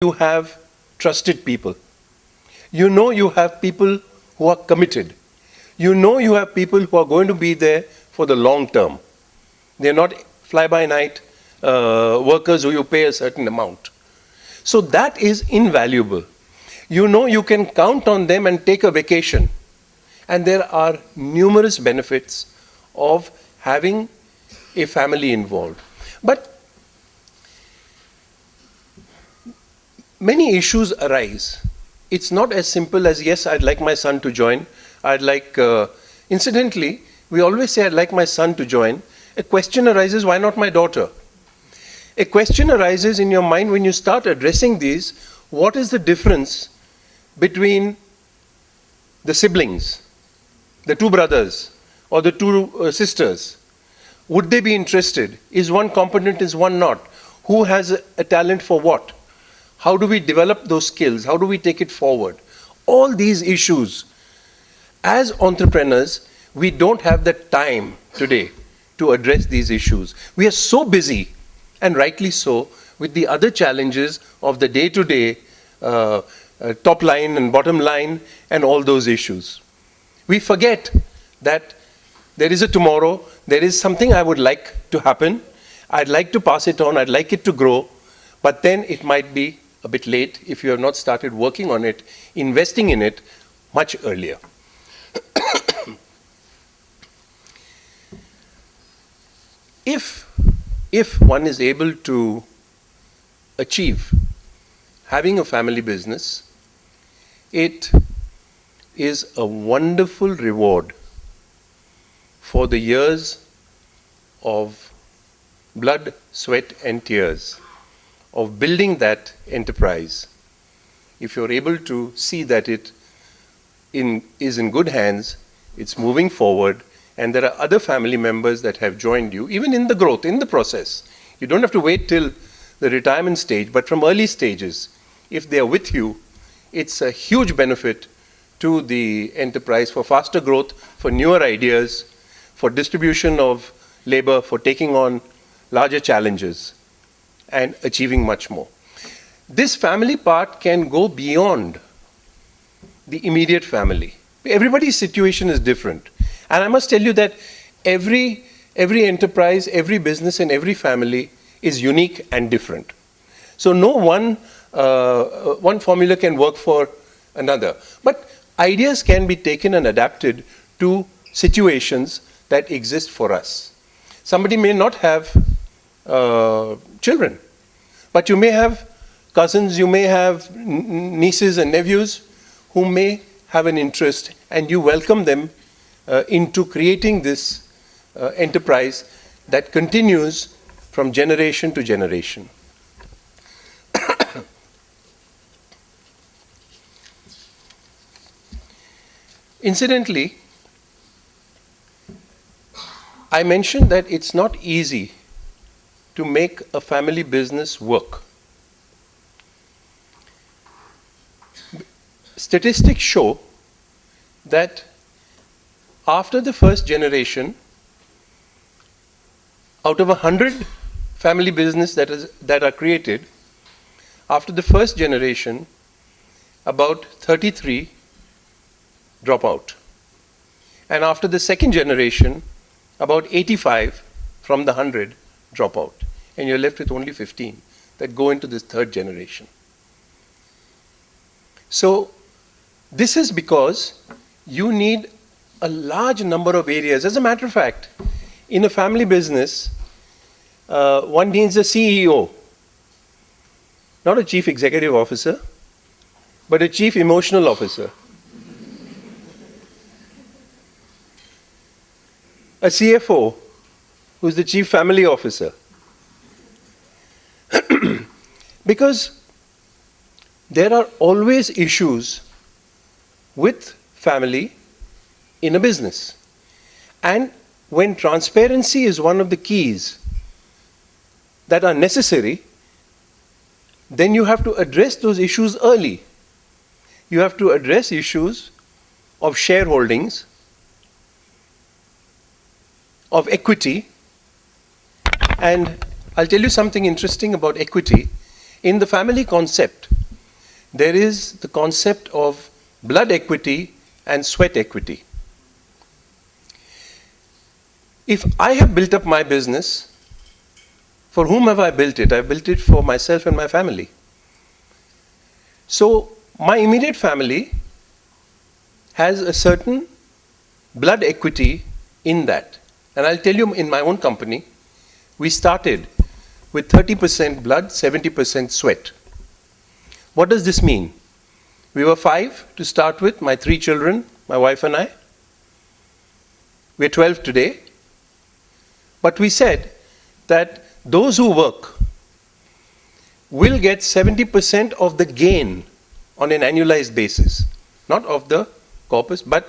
you have trusted people. You know you have people who are committed. You know you have people who are going to be there for the long term. They're not fly-by-night workers who you pay a certain amount. So that is invaluable. You know you can count on them and take a vacation. And there are numerous benefits of having a family involved. But many issues arise. It's not as simple as, yes, I'd like my son to join. Incidentally, we always say, I'd like my son to join. A question arises, why not my daughter? A question arises in your mind when you start addressing these, what is the difference between the siblings, the two brothers, or the two sisters? Would they be interested? Is one competent, is one not? Who has a talent for what? How do we develop those skills? How do we take it forward? All these issues. As entrepreneurs, we don't have the time today to address these issues. We are so busy, and rightly so, with the other challenges of the day-to-day top line and bottom line and all those issues. We forget that there is a tomorrow, there is something I would like to happen, I'd like to pass it on, I'd like it to grow, but then it might be a bit late if you have not started working on it, investing in it much earlier. If one is able to achieve having a family business, it is a wonderful reward for the years of blood, sweat, and tears of building that enterprise. If you're able to see that it is in good hands, it's moving forward, and there are other family members that have joined you, even in the growth, in the process. You don't have to wait till the retirement stage, but from early stages, if they are with you, it's a huge benefit to the enterprise for faster growth, for newer ideas, for distribution of labor, for taking on larger challenges and achieving much more. This family part can go beyond the immediate family. Everybody's situation is different. And I must tell you that every enterprise, every business, and every family is unique and different. So no one formula can work for another. But ideas can be taken and adapted to situations that exist for us. Somebody may not have children, but you may have cousins, you may have nieces and nephews who may have an interest, and you welcome them into creating this enterprise that continues from generation to generation. Incidentally, I mentioned that it's not easy to make a family business work. Statistics show that after the first generation, out of 100 family business that are created, after the first generation, about 33 drop out. And after the second generation, about 85 from the 100 drop out. And you're left with only 15 that go into this third generation. So this is because you need a large number of areas. As a matter of fact, in a family business, one needs a CEO, not a chief executive officer, but a chief emotional officer. A CFO, who's the chief family officer. Because there are always issues with family in a business. And when transparency is one of the keys that are necessary, then you have to address those issues early. You have to address issues of shareholdings, of equity. And I'll tell you something interesting about equity. In the family concept, there is the concept of blood equity and sweat equity. If I have built up my business, for whom have I built it? I've built it for myself and my family. So my immediate family has a certain blood equity in that. And I'll tell you, in my own company, we started with 30% blood, 70% sweat. What does this mean? We were 5 to start with, my 3 children, my wife and I. We're 12 today. But we said that those who work will get 70% of the gain on an annualized basis. Not of the corpus, but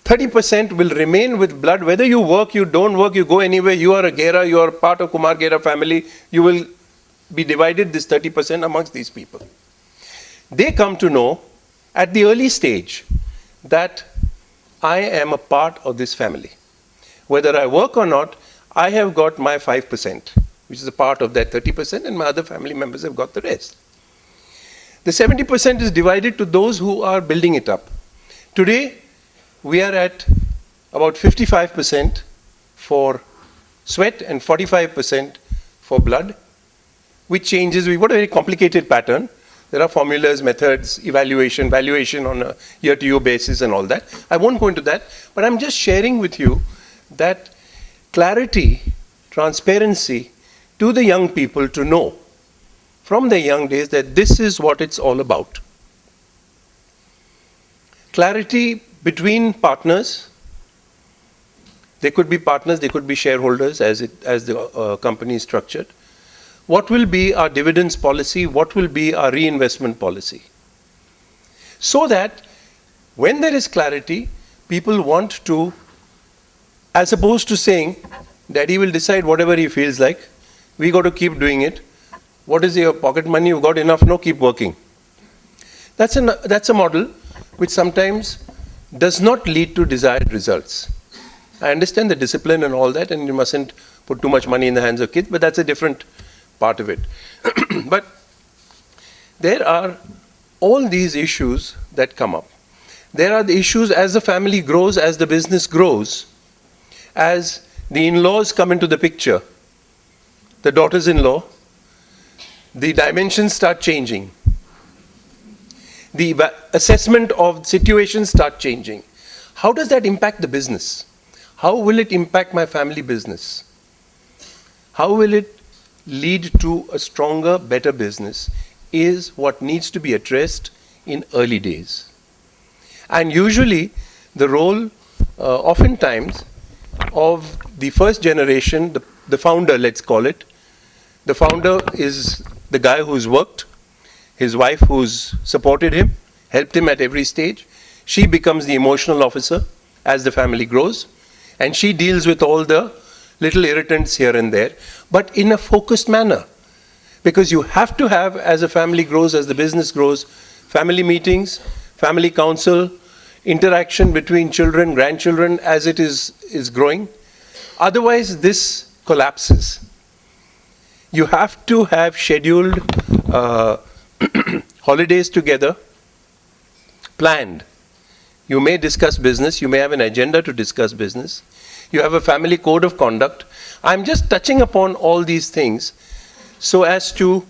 30% will remain with blood. Whether you work, you don't work, you go anywhere, you are a Gera, you are part of Kumar Gera family, you will be divided this 30% amongst these people. They come to know at the early stage that I am a part of this family. Whether I work or not, I have got my 5%, which is a part of that 30%, and my other family members have got the rest. The 70% is divided to those who are building it up. Today, we are at about 55% for sweat and 45% for blood, which changes. We've got a very complicated pattern. There are formulas, methods, evaluation, valuation on a year-to-year basis and all that. I won't go into that, but I'm just sharing with you that clarity, transparency to the young people to know from their young days that this is what it's all about. Clarity between partners. They could be partners, they could be shareholders as the company is structured. What will be our dividends policy? What will be our reinvestment policy? So that when there is clarity, people want to, as opposed to saying, Daddy will decide whatever he feels like, we got to keep doing it. What is your pocket money? You've got enough? No, keep working. That's a model which sometimes does not lead to desired results. I understand the discipline and all that, and you mustn't put too much money in the hands of kids, but that's a different part of it. But there are all these issues that come up. There are the issues as the family grows, as the business grows, as the in-laws come into the picture, the daughters-in-law, the dimensions start changing. The assessment of situations start changing. How does that impact the business? How will it impact my family business? How will it lead to a stronger, better business is what needs to be addressed in early days. And usually the role, oftentimes, of the first generation, the founder, let's call it, the founder is the guy who's worked, his wife who's supported him, helped him at every stage. She becomes the emotional officer as the family grows, and she deals with all the little irritants here and there, but in a focused manner. Because you have to have, as a family grows, as the business grows, family meetings, family council, interaction between children, grandchildren as it is growing. Otherwise, this collapses. You have to have scheduled holidays together, planned. You may discuss business, you may have an agenda to discuss business. You have a family code of conduct. I'm just touching upon all these things so as to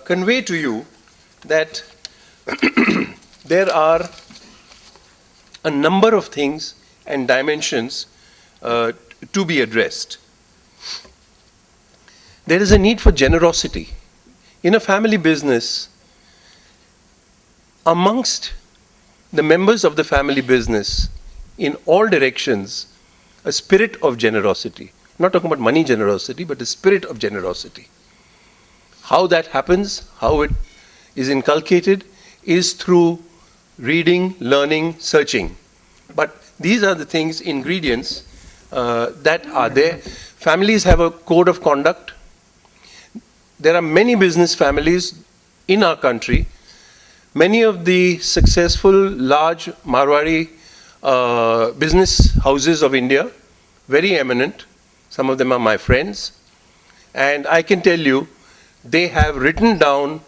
convey to you that there are a number of things and dimensions to be addressed. There is a need for generosity. In a family business, amongst the members of the family business, in all directions, a spirit of generosity. I'm not talking about money generosity, but a spirit of generosity. How that happens, how it is inculcated, is through reading, learning, searching. But these are the things, ingredients that are there. Families have a code of conduct. There are many business families in our country. Many of the successful large Marwari business houses of India, very eminent. Some of them are my friends. And I can tell you they have written down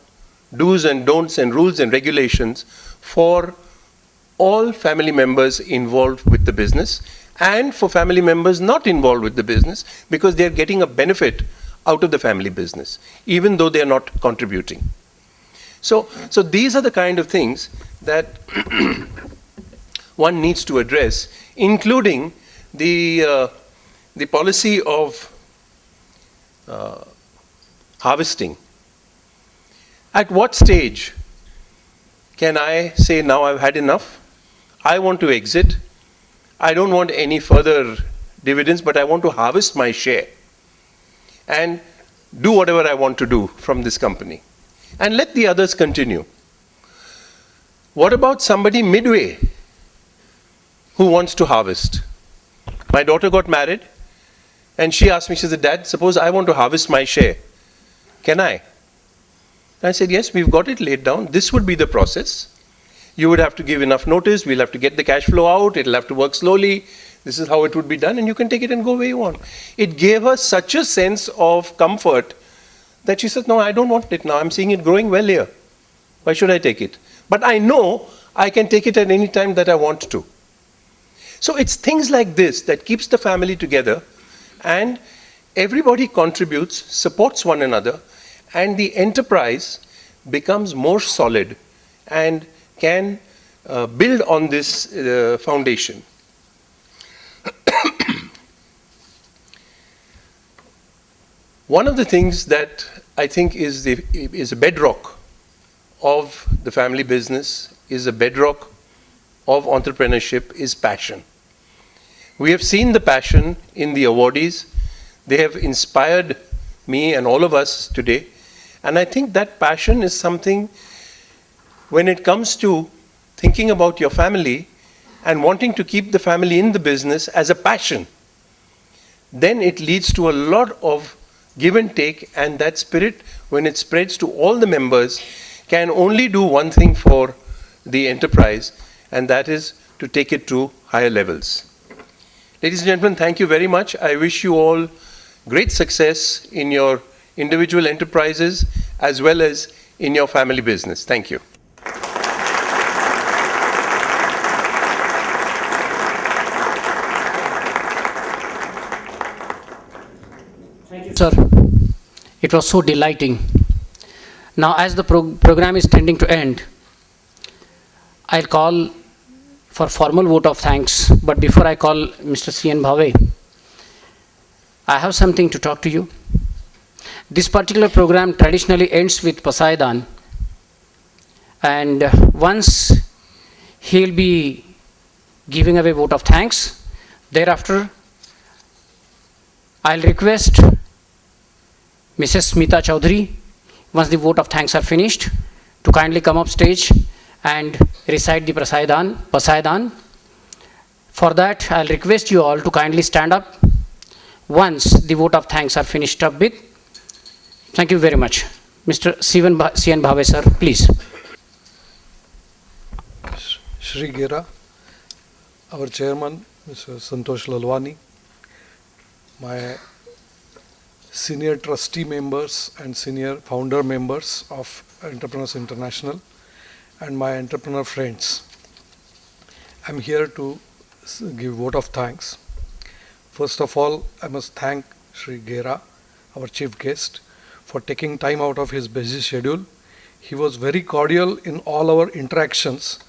do's and don'ts and rules and regulations for all family members involved with the business and for family members not involved with the business, because they are getting a benefit out of the family business, even though they are not contributing. So these are the kind of things that one needs to address, including the policy of harvesting. At what stage can I say, now I've had enough, I want to exit, I don't want any further dividends, but I want to harvest my share and do whatever I want to do from this company, and let the others continue? What about somebody midway who wants to harvest? My daughter got married and she asked me, she said, Dad, suppose I want to harvest my share. Can I? I said, yes, we've got it laid down. This would be the process. You would have to give enough notice. We'll have to get the cash flow out. It'll have to work slowly. This is how it would be done, and you can take it and go where you want. It gave her such a sense of comfort that she said, no, I don't want it now. I'm seeing it growing well here. Why should I take it? But I know I can take it at any time that I want to. So it's things like this that keeps the family together, and everybody contributes, supports one another, and the enterprise becomes more solid and can build on this foundation. One of the things that I think is a bedrock of the family business, is a bedrock of entrepreneurship, is passion. We have seen the passion in the awardees. They have inspired me and all of us today. And I think that passion is something, when it comes to thinking about your family and wanting to keep the family in the business as a passion, then it leads to a lot of give and take, and that spirit, when it spreads to all the members, can only do one thing for the enterprise, and that is to take it to higher levels. Ladies and gentlemen, thank you very much. I wish you all great success in your individual enterprises as well as in your family business. Thank you. Sir, it was so delighting. Now, as the program is tending to end, I'll call for formal vote of thanks. But before I call Mr. C.N. Bhave, I have something to talk to you. This particular program traditionally ends with Pasaidan, and once he'll be giving away vote of thanks, thereafter I'll request Mrs. Smita Chaudhary, once the vote of thanks are finished, to kindly come up stage and recite the Pasaidan. For that, I'll request you all to kindly stand up once the vote of thanks are finished up with. Thank you very much. Mr. C.N. Bhave, sir, please. Shri Gera, our chairman, Mr. Santosh Lalwani, my senior trustee members and senior founder members of Entrepreneurs International, and my entrepreneur friends. I'm here to give vote of thanks. First of all, I must thank Shri Gera, our chief guest, for taking time out of his busy schedule. He was very cordial in all our interactions,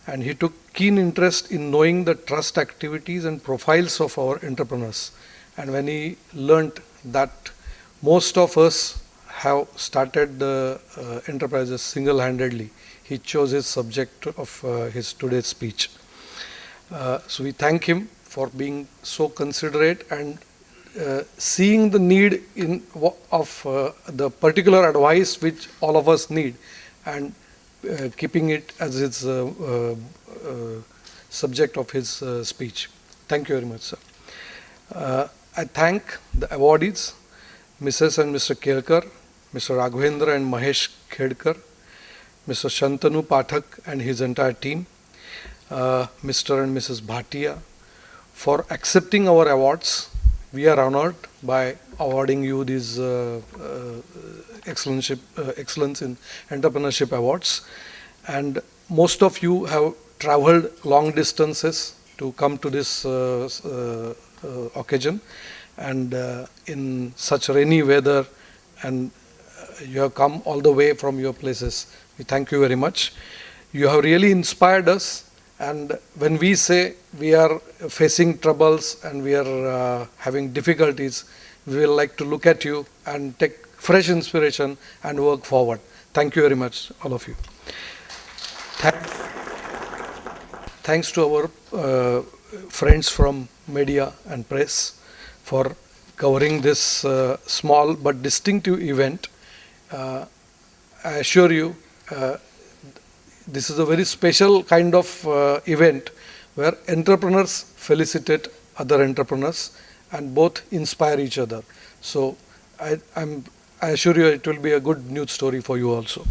and he took keen interest in knowing the trust activities and profiles of our entrepreneurs. And when he learnt that most of us have started the enterprises single-handedly, he chose his subject of his today's speech. So we thank him for being so considerate and seeing the need of the particular advice which all of us need, and keeping it as his subject of his speech. Thank you very much, sir. I thank the awardees, Mrs. and Mr. Kelkar, Mr. Raghavendra and Mahesh Khedkar, Mr. Shantanu Pathak and his entire team, Mr. and Mrs. Bhatia, for accepting our awards. We are honored by awarding you these Excellence in Entrepreneurship Awards. And most of you have traveled long distances to come to this occasion, and in such rainy weather, and you have come all the way from your places. We thank you very much. You have really inspired us, and when we say we are facing troubles and we are having difficulties, we will like to look at you and take fresh inspiration and work forward. Thank you very much, all of you. Thanks to our friends from media and press for covering this small but distinctive event. I assure you, this is a very special kind of event where entrepreneurs felicitate other entrepreneurs and both inspire each other. So I assure you it will be a good news story for you also.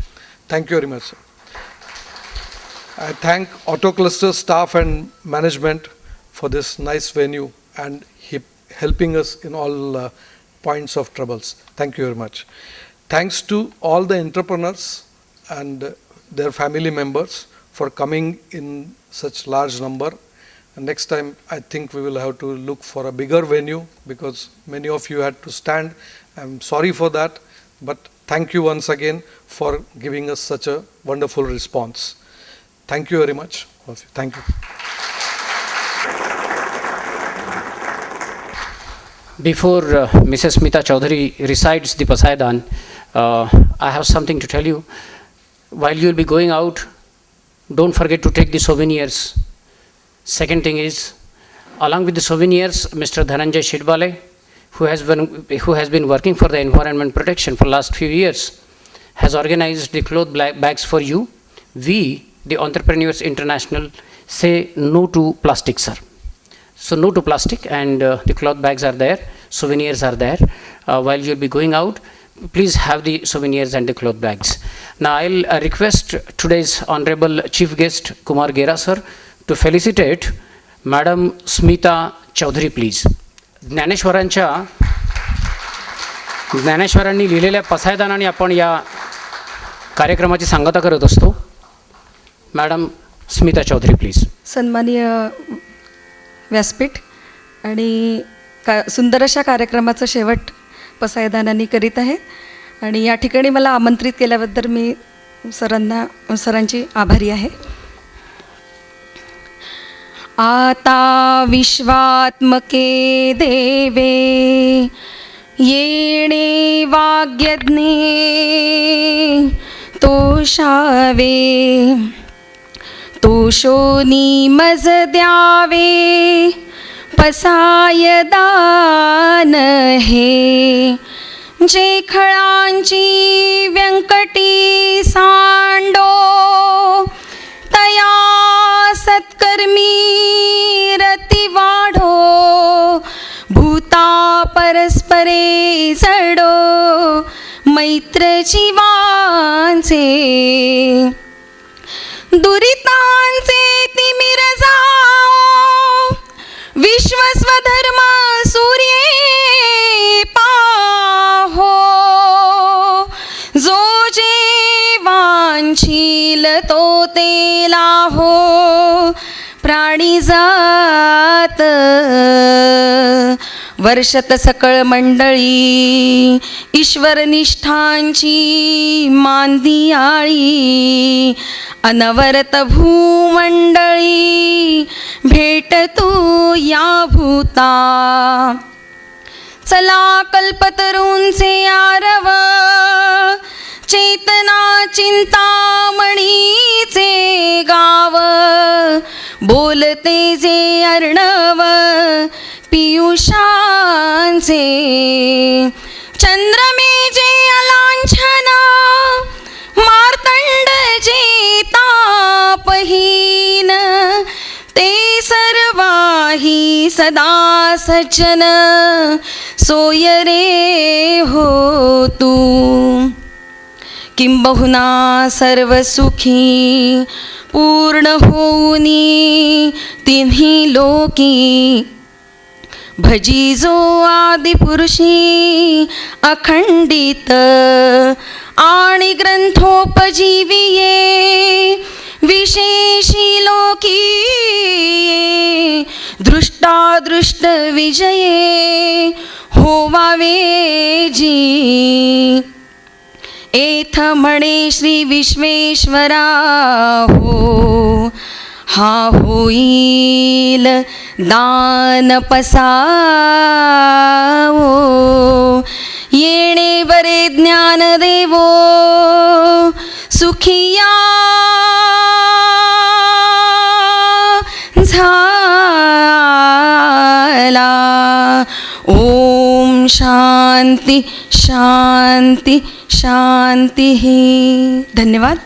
Thank you very much, sir. I thank Auto Cluster staff and management for this nice venue and helping us in all points of troubles. Thank you very much. Thanks to all the entrepreneurs and their family members for coming in such large number. And next time I think we will have to look for a bigger venue because many of you had to stand. I'm sorry for that, but thank you once again for giving us such a wonderful response. Thank you very much. Thank you. Before Mrs. Smita Chaudhary recites the Pasaidan, I have something to tell you. While you will be going out, don't forget to take the souvenirs. Second thing is, along with the souvenirs, Mr. Dhananjay Shidbale, who has been working for the environment protection for last few years, has organized the cloth bags for you. We, the Entrepreneurs International, say no to plastic, sir. So no to plastic, and the cloth bags are there, souvenirs are there. While you'll be going out, please have the souvenirs and the cloth bags. Now I'll request today's honorable chief guest Kumar Gera sir to felicitate Madam Smita Chaudhary, please. ज्ञानेश्वरांनी लिहिलेल्या पसायदानाने आपण या कार्यक्रमाची सांगता करत असतो. Madam Smita Chaudhari please. सन्माननीय व्यासपीठ आणि सुंदर अशा कार्यक्रमाचा शेवट पसायदानांनी करीत आहे आणि या ठिकाणी मला आमंत्रित केल्याबद्दल मी सरांची आभारी आहे. आता विश्वात्मके देवे येणे वाग्यज्ञे तोषावे तोषोनी मज द्यावे पसाय दान हे जे खळांची व्यंकटी सांडो तया सत्कर्मी रती वाढो भूता परस्परे जडो मैत्र जीवांचे दुरितांचे तिमिर जाओ विश्वस्वधर्म सूर्ये पाहो जो जे वांछील तो ते लाहो प्राणी जात वर्षत सकळ मंडळी ईश्वरनिष्ठांची मांदियाळी अनवरत भूमंडळी भेट तू या भूता चला कल्पतरूंचे आरव चेतना चिंतामणीचे गाव बोलते जे अर्णव पियुषांचे चंद्रमे जे अलांछन मार्तंड जे तापहीन ते सर्वाही सदा सज्जन सोय रे हो तू किंबहुना सर्व सुखी पूर्ण होऊनी तिन्ही लोकी भजिजो आदिपुरुषी अखंडित आणि ग्रंथोपजीविये विशेषी लोकी दृष्टादृष्ट विजये होवावे जी एथ म्हणे श्री विश्वेश्वरा हो हा होईल दान पसावो येणे बरे ज्ञान देवो सुखिया झाला. ओम शांती शांती शांती. धन्यवाद.